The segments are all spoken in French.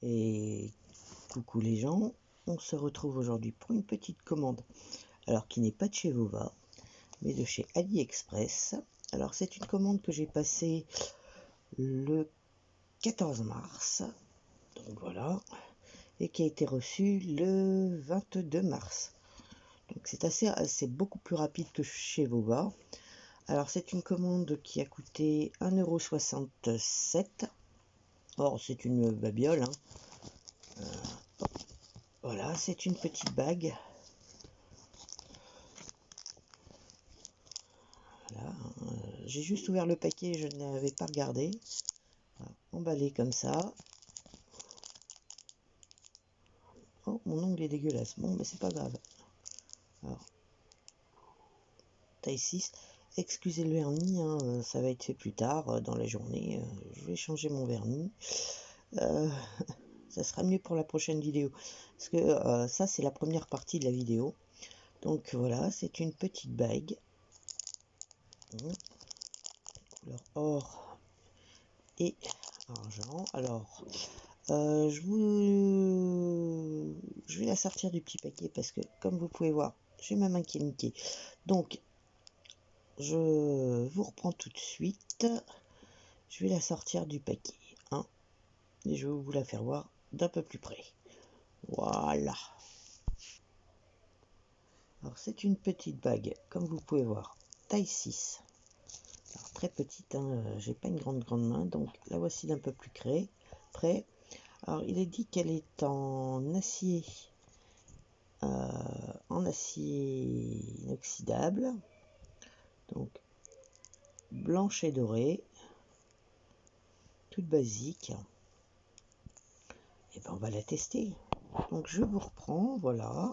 Et coucou les gens, on se retrouve aujourd'hui pour une petite commande, alors qui n'est pas de chez Vova, mais de chez AliExpress. Alors c'est une commande que j'ai passée le 14 mars, donc voilà, et qui a été reçue le 22 mars. Donc c'est beaucoup plus rapide que chez Vova. Alors c'est une commande qui a coûté 1,67 €. Or c'est une babiole, hein. Voilà, c'est une petite bague. Voilà, j'ai juste ouvert le paquet, je n'avais pas regardé. Voilà, emballé comme ça. Oh, mon ongle est dégueulasse. Bon, mais c'est pas grave. Alors, taille 6. Excusez le vernis, hein, ça va être fait plus tard dans la journée. Je vais changer mon vernis. Ça sera mieux pour la prochaine vidéo. Parce que ça, c'est la première partie de la vidéo. Donc voilà, c'est une petite bague. Couleur or et argent. Alors, je vais la sortir du petit paquet parce que, comme vous pouvez voir, j'ai ma main qui est niquée. Donc, je vous reprends tout de suite. Je vais la sortir du paquet, hein, et je vais vous la faire voir d'un peu plus près. Voilà. Alors, c'est une petite bague, comme vous pouvez voir, taille 6. Alors, très petite, hein, j'ai pas une grande main, donc la voici d'un peu plus près. Alors, il est dit qu'elle est en acier inoxydable, donc blanche et dorée, toute basique. Et ben on va la tester. Donc je vous reprends, voilà.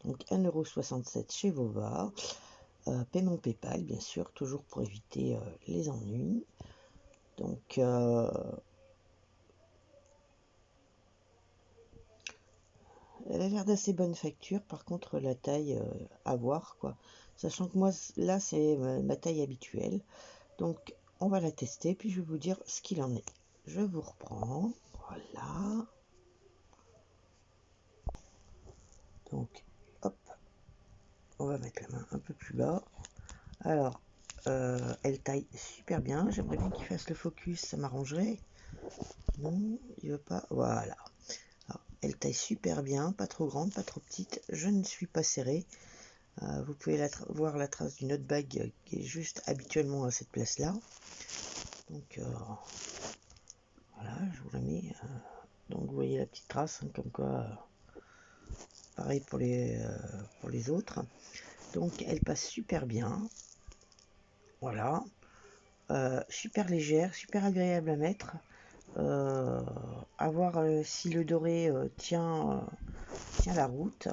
Donc 1,67 € chez Vova. Paiement PayPal, bien sûr, toujours pour éviter les ennuis. Donc elle a l'air d'assez bonne facture. Par contre, la taille à voir, quoi. Sachant que moi, là, c'est ma taille habituelle. Donc, on va la tester, puis je vais vous dire ce qu'il en est. Je vous reprends. Voilà. Donc, hop. On va mettre la main un peu plus bas. Alors, elle taille super bien. J'aimerais bien qu'il fasse le focus, ça m'arrangerait. Non, il veut pas. Voilà. Alors, elle taille super bien, pas trop grande, pas trop petite. Je ne suis pas serré. Vous pouvez voir la trace d'une autre bague qui est juste habituellement à cette place-là. Donc, voilà, je vous la mets. Donc, vous voyez la petite trace, hein, comme quoi, pareil pour les autres. Donc, elle passe super bien. Voilà. Super légère, super agréable à mettre. À voir si le doré tient la route.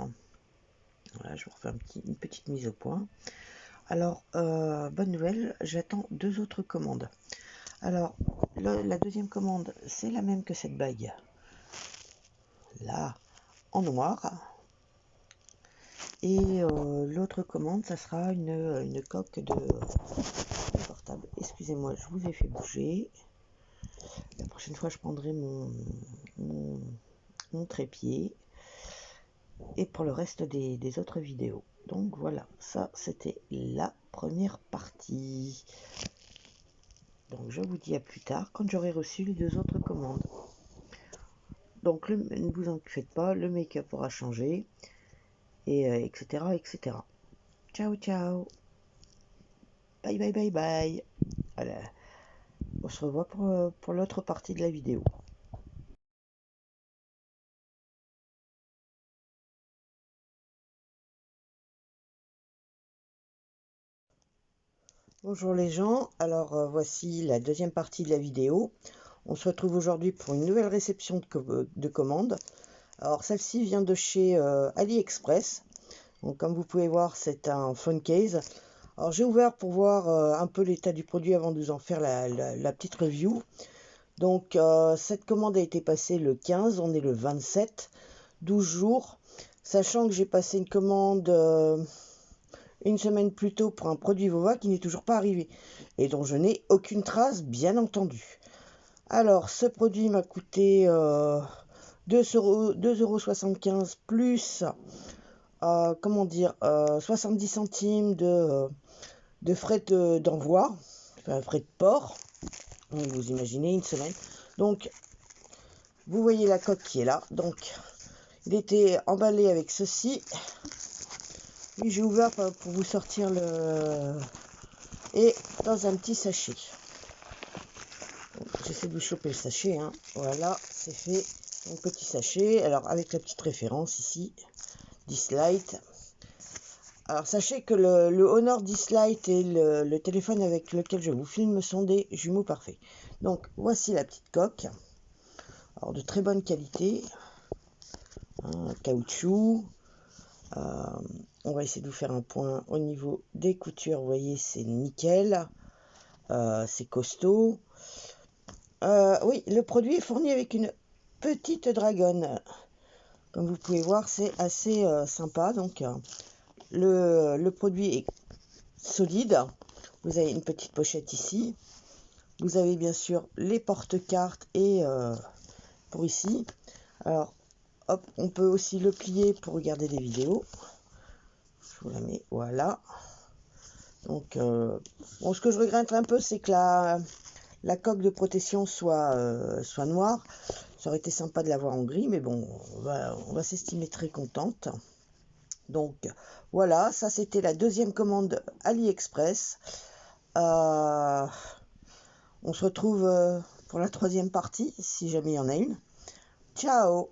Voilà, je vous refais une petite mise au point. Alors, bonne nouvelle, j'attends 2 autres commandes. Alors, la deuxième commande, c'est la même que cette bague. Là, en noir. Et l'autre commande, ça sera une coque de portable. Excusez-moi, je vous ai fait bouger. La prochaine fois, je prendrai mon trépied. Et pour le reste des autres vidéos. Donc voilà, ça c'était la première partie. Donc je vous dis à plus tard quand j'aurai reçu les 2 autres commandes. Donc ne vous en faites pas, le make-up aura changé, et etc. etc. Ciao ciao. Bye bye bye bye. Voilà. On se revoit pour l'autre partie de la vidéo. Bonjour les gens, alors voici la deuxième partie de la vidéo. On se retrouve aujourd'hui pour une nouvelle réception de commande. Alors celle-ci vient de chez AliExpress. Donc comme vous pouvez voir, c'est un phone case. Alors j'ai ouvert pour voir un peu l'état du produit avant de vous en faire la petite review. Donc cette commande a été passée le 15, on est le 27, 12 jours, sachant que j'ai passé une commande une semaine plus tôt pour un produit Vova qui n'est toujours pas arrivé et dont je n'ai aucune trace, bien entendu. Alors, ce produit m'a coûté 2,75 € plus, comment dire, 70 centimes de frais d'envoi, enfin, frais de port. Donc, vous imaginez une semaine. Donc, vous voyez la coque qui est là. Donc, il était emballé avec ceci. Puis j'ai ouvert pour vous sortir le... Et dans un petit sachet. J'essaie de vous choper le sachet. Hein. Voilà, c'est fait. Un petit sachet. Alors, avec la petite référence ici. Dislight. Alors, sachez que le Honor Dislight et le téléphone avec lequel je vous filme sont des jumeaux parfaits. Donc, voici la petite coque. Alors, de très bonne qualité. Hein, caoutchouc. On va essayer de vous faire un point au niveau des coutures. Vous voyez, c'est nickel. C'est costaud. Oui, le produit est fourni avec une petite dragonne. Comme vous pouvez voir, c'est assez sympa. Donc, le produit est solide. Vous avez une petite pochette ici. Vous avez bien sûr les porte-cartes et pour ici. Alors, hop, on peut aussi le plier pour regarder des vidéos. Je vous la mets, voilà. Donc, bon, ce que je regrette un peu, c'est que la coque de protection soit noire. Ça aurait été sympa de l'avoir en gris, mais bon, on va s'estimer très contente. Donc, voilà, ça c'était la deuxième commande AliExpress. On se retrouve pour la troisième partie, si jamais il y en a une. Ciao!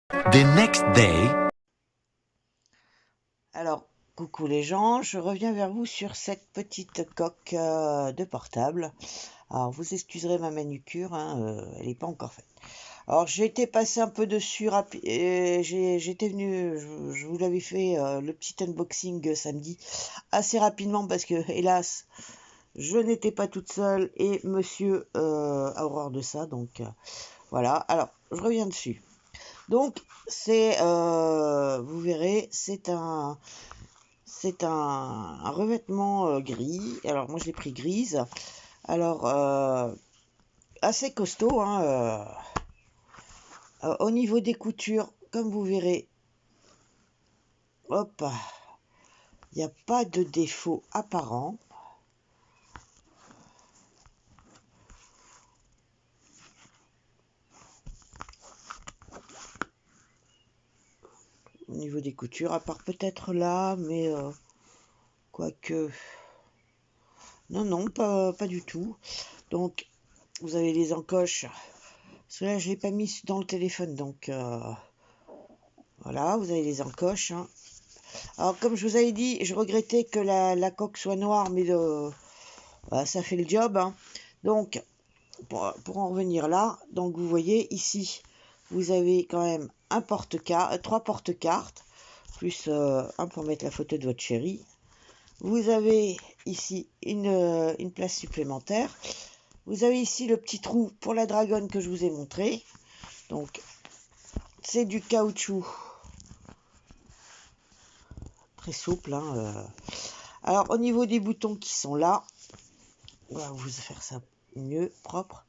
The next day. Alors, coucou les gens, je reviens vers vous sur cette petite coque de portable. Alors, vous excuserez ma manucure, hein, elle n'est pas encore faite. Alors, j'ai été passé un peu dessus, j'étais venu, je vous l'avais fait le petit unboxing samedi, assez rapidement parce que, hélas, je n'étais pas toute seule et monsieur a horreur de ça, donc voilà. Alors, je reviens dessus. Donc, c'est, vous verrez, c'est un revêtement gris. Alors, moi, je l'ai pris grise. Alors, assez costaud, hein, au niveau des coutures, comme vous verrez, hop, il n'y a pas de défaut apparent. Au niveau des coutures, à part peut-être là, mais quoique... Non, pas du tout. Donc, vous avez les encoches. Parce que là, je ne l'ai pas mis dans le téléphone, donc... voilà, vous avez les encoches, hein. Alors, comme je vous avais dit, je regrettais que la coque soit noire, mais ça fait le job, hein. Donc, pour en revenir là, donc vous voyez ici, vous avez quand même un trois porte-cartes, plus un pour mettre la photo de votre chérie. Vous avez ici une place supplémentaire. Vous avez ici le petit trou pour la dragonne que je vous ai montré. Donc, c'est du caoutchouc très souple, hein. Alors, au niveau des boutons qui sont là, on va vous faire ça mieux, propre.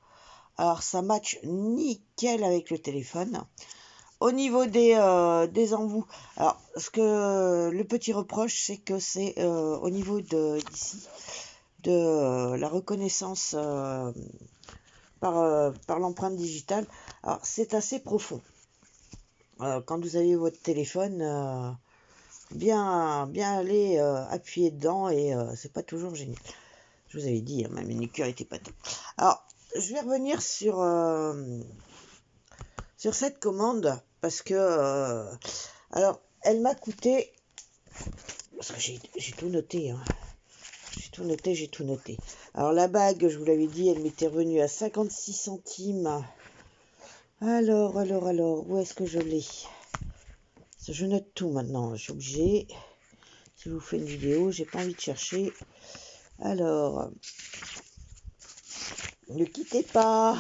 Alors, ça match nickel avec le téléphone. Au niveau des embouts, alors, le petit reproche, c'est que c'est au niveau d'ici, de la reconnaissance par l'empreinte digitale. Alors, c'est assez profond. Quand vous avez votre téléphone, bien aller appuyer dedans et c'est pas toujours génial. Je vous avais dit, hein, ma manucure était pas top. Alors, je vais revenir sur cette commande parce que alors elle m'a coûté, parce que j'ai tout noté, hein. J'ai tout noté. Alors la bague, je vous l'avais dit, elle m'était revenue à 56 centimes. Alors, où est-ce que je l'ai? Je note tout maintenant, je suis obligée. Si je vous fais une vidéo, j'ai pas envie de chercher. Alors, Ne quittez pas.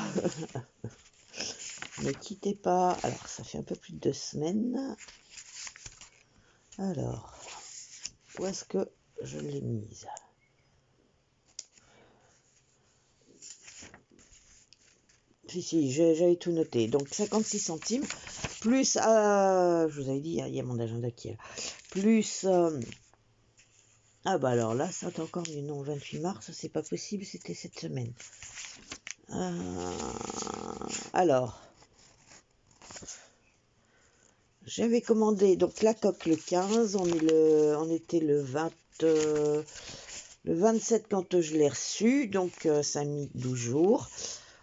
Ne quittez pas. Alors, ça fait un peu plus de 2 semaines. Alors, où est-ce que je l'ai mise? Si, j'avais tout noté. Donc, 56 centimes, plus, je vous avais dit, il y a mon agenda qui est là. Plus, ah bah alors là, ça c'est encore mieux. Non, 28 mars, c'est pas possible, c'était cette semaine. Alors, j'avais commandé donc la coque le 15, on était le 27 quand je l'ai reçue, donc ça a mis 12 jours,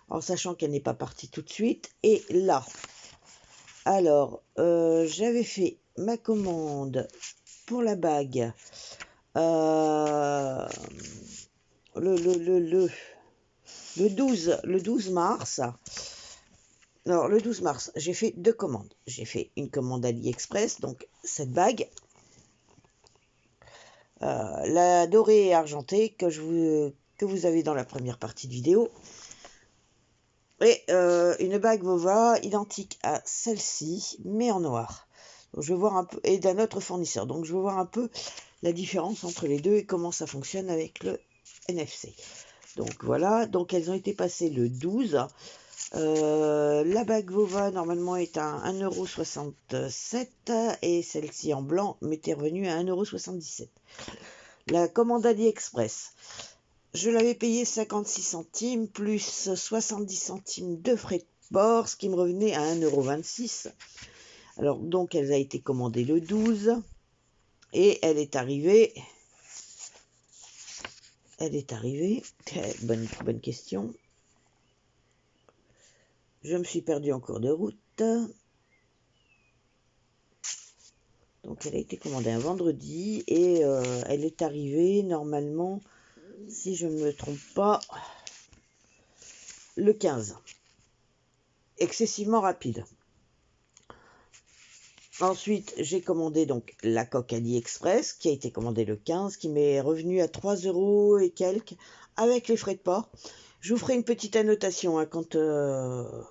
en sachant qu'elle n'est pas partie tout de suite. Et là, alors, j'avais fait ma commande pour la bague le 12 mars. Alors, le 12 mars, j'ai fait 2 commandes. J'ai fait une commande AliExpress, donc cette bague, la dorée et argentée que vous avez dans la première partie de vidéo, et une bague Vova identique à celle-ci, mais en noir. Donc, je vais voir un peu, et d'un autre fournisseur. Donc, je vais voir un peu la différence entre les deux et comment ça fonctionne avec le NFC. Donc, voilà. Donc, elles ont été passées le 12. La bague Vova normalement est à 1,67 € et celle-ci en blanc m'était revenue à 1,77 €. La commande AliExpress, je l'avais payé 56 centimes plus 70 centimes de frais de port, ce qui me revenait à 1,26 €. Alors donc elle a été commandée le 12 et elle est arrivée. Bonne question. Je me suis perdue en cours de route. Donc elle a été commandée un vendredi et elle est arrivée normalement, si je ne me trompe pas, le 15. Excessivement rapide. Ensuite, j'ai commandé donc la coque AliExpress qui a été commandée le 15, qui m'est revenue à 3 € et quelques avec les frais de port. Je vous ferai une petite annotation hein, quand je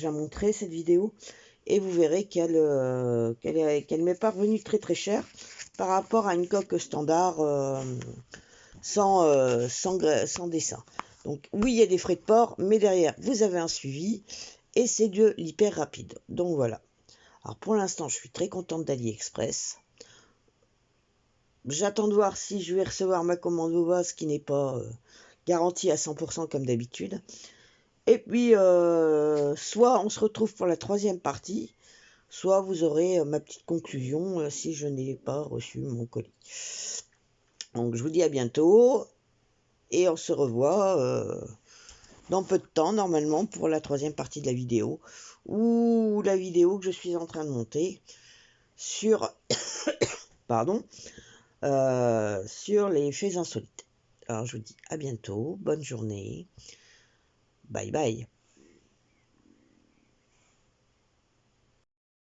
la montrerai cette vidéo. Et vous verrez qu'elle m'est pas revenue très très cher par rapport à une coque standard sans dessin. Donc oui, il y a des frais de port, mais derrière, vous avez un suivi et c'est de l'hyper rapide. Donc voilà. Alors pour l'instant, je suis très contente d'AliExpress. J'attends de voir si je vais recevoir ma commande Vova, ce qui n'est pas garanti à 100% comme d'habitude. Et puis, soit on se retrouve pour la 3e partie, soit vous aurez ma petite conclusion si je n'ai pas reçu mon colis. Donc je vous dis à bientôt et on se revoit dans peu de temps normalement pour la 3e partie de la vidéo ou la vidéo que je suis en train de monter sur sur les faits insolites. Alors je vous dis à bientôt, bonne journée, bye bye.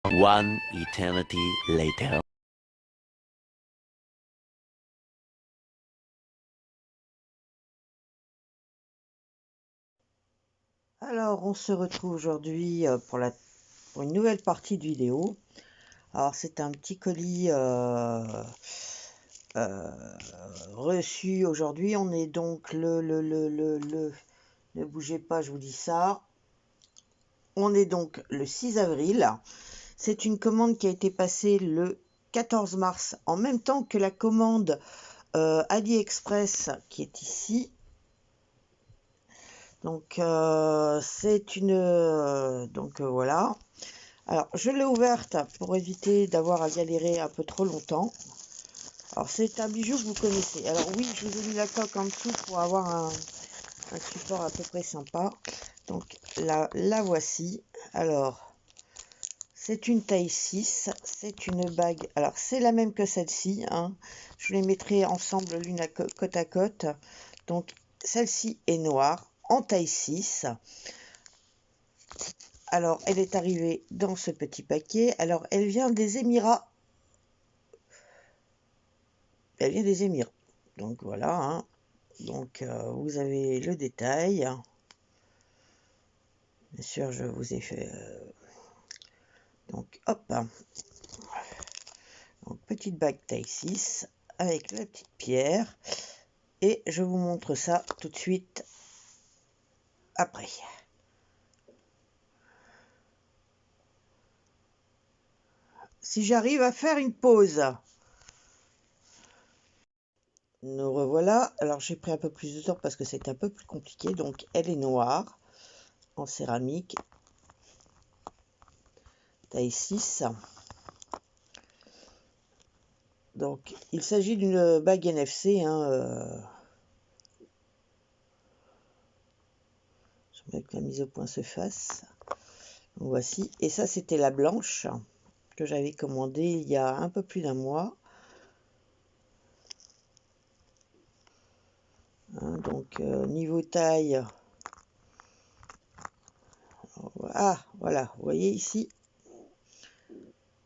One eternity later. Alors on se retrouve aujourd'hui pour une nouvelle partie de vidéo. Alors c'est un petit colis reçu aujourd'hui. On est donc ne bougez pas, je vous dis ça. On est donc le 6 avril. C'est une commande qui a été passée le 14 mars, en même temps que la commande AliExpress qui est ici. Donc c'est une voilà. Alors je l'ai ouverte pour éviter d'avoir à galérer un peu trop longtemps. Alors c'est un bijou que vous connaissez. Alors oui, je vous ai mis la coque en dessous pour avoir un support à peu près sympa. Donc la voici. Alors c'est une taille 6, c'est une bague. Alors c'est la même que celle-ci. Hein. Je les mettrai ensemble l'une côte à côte. Donc celle-ci est noire en taille 6. Alors elle est arrivée dans ce petit paquet. Alors elle vient des Émirats. Elle vient des Émirats. Donc voilà. Hein. Donc vous avez le détail. Bien sûr, je vous ai fait... donc hop. Donc petite bague taille 6 avec la petite pierre. Et je vous montre ça tout de suite après. Si j'arrive à faire une pause. Nous revoilà. Alors j'ai pris un peu plus de temps parce que c'est un peu plus compliqué. Donc elle est noire en céramique. Taille 6. Donc il s'agit d'une bague NFC. Je vais que la mise au point se fasse. Voici. Et ça c'était la blanche que j'avais commandée il y a un peu plus d'un mois. Donc niveau taille. Ah voilà, vous voyez ici.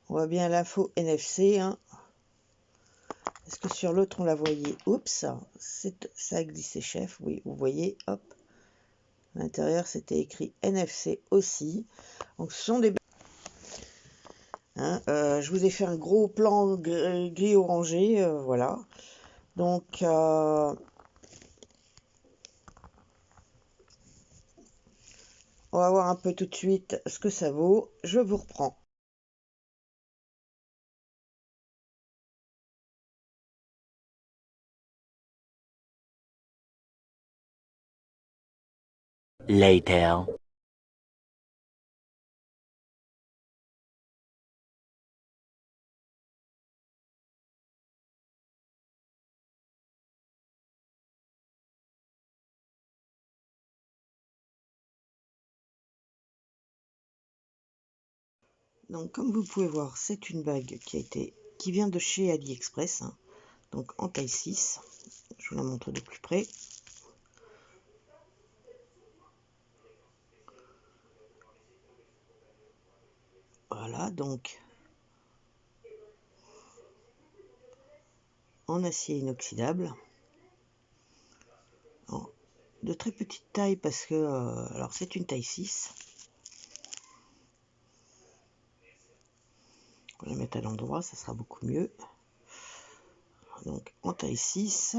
On voit bien l'info NFC. Est-ce que sur l'autre on la voyait? Oups, ça a glissé chef. Oui, vous voyez, hop. À l'intérieur c'était écrit NFC aussi. Donc ce sont des... je vous ai fait un gros plan gris orangé, voilà. Donc on va voir un peu tout de suite ce que ça vaut. Je vous reprends. Later. Donc comme vous pouvez voir, c'est une bague qui vient de chez AliExpress, donc en taille 6. Je vous la montre de plus près. Voilà, donc en acier inoxydable. Alors, de très petite taille parce que alors c'est une taille 6. On va la mettre à l'endroit, ça sera beaucoup mieux. Donc en taille 6.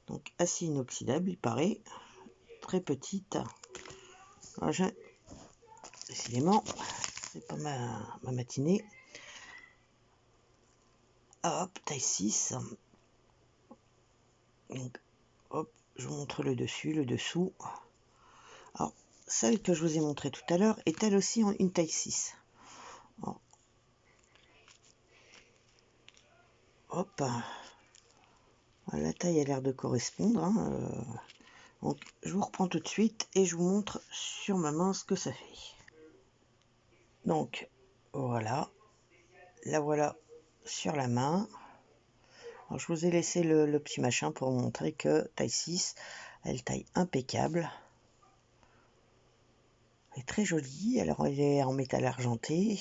Donc acier inoxydable, il paraît. Très petite. Alors, décidément, c'est pas ma matinée. Hop, taille 6. Donc, hop, je vous montre le dessus, le dessous. Alors, celle que je vous ai montrée tout à l'heure est elle aussi en une taille 6. Alors, hop, la taille a l'air de correspondre. Donc, je vous reprends tout de suite et je vous montre sur ma main ce que ça fait. Donc, voilà. La voilà sur la main. Alors, je vous ai laissé le petit machin pour vous montrer que taille 6, elle taille impeccable. Elle est très jolie. Alors, elle est en métal argenté.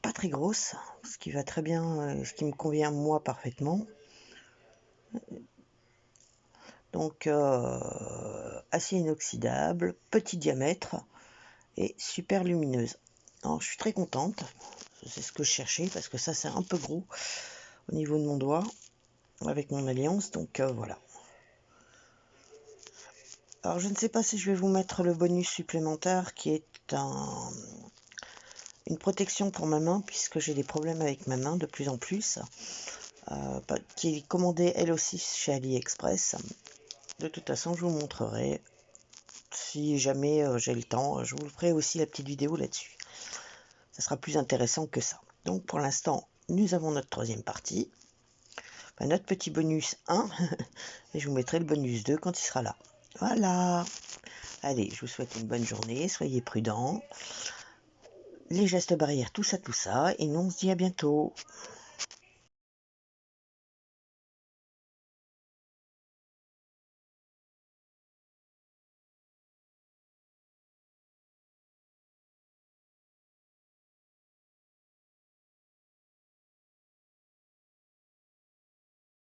Pas très grosse, ce qui va très bien, ce qui me convient moi parfaitement. Donc, acier inoxydable, petit diamètre et super lumineuse. Alors, je suis très contente. C'est ce que je cherchais parce que ça, c'est un peu gros au niveau de mon doigt avec mon alliance. Donc, voilà. Alors, je ne sais pas si je vais vous mettre le bonus supplémentaire qui est une protection pour ma main puisque j'ai des problèmes avec ma main de plus en plus. Qui est commandée elle aussi chez AliExpress. De toute façon, je vous montrerai. Si jamais j'ai le temps, je vous ferai aussi la petite vidéo là-dessus. Ça sera plus intéressant que ça. Donc pour l'instant, nous avons notre troisième partie. Enfin, notre petit bonus 1. Et je vous mettrai le bonus 2 quand il sera là. Voilà. Allez, je vous souhaite une bonne journée. Soyez prudents. Les gestes barrières, tout ça. Et nous, on se dit à bientôt.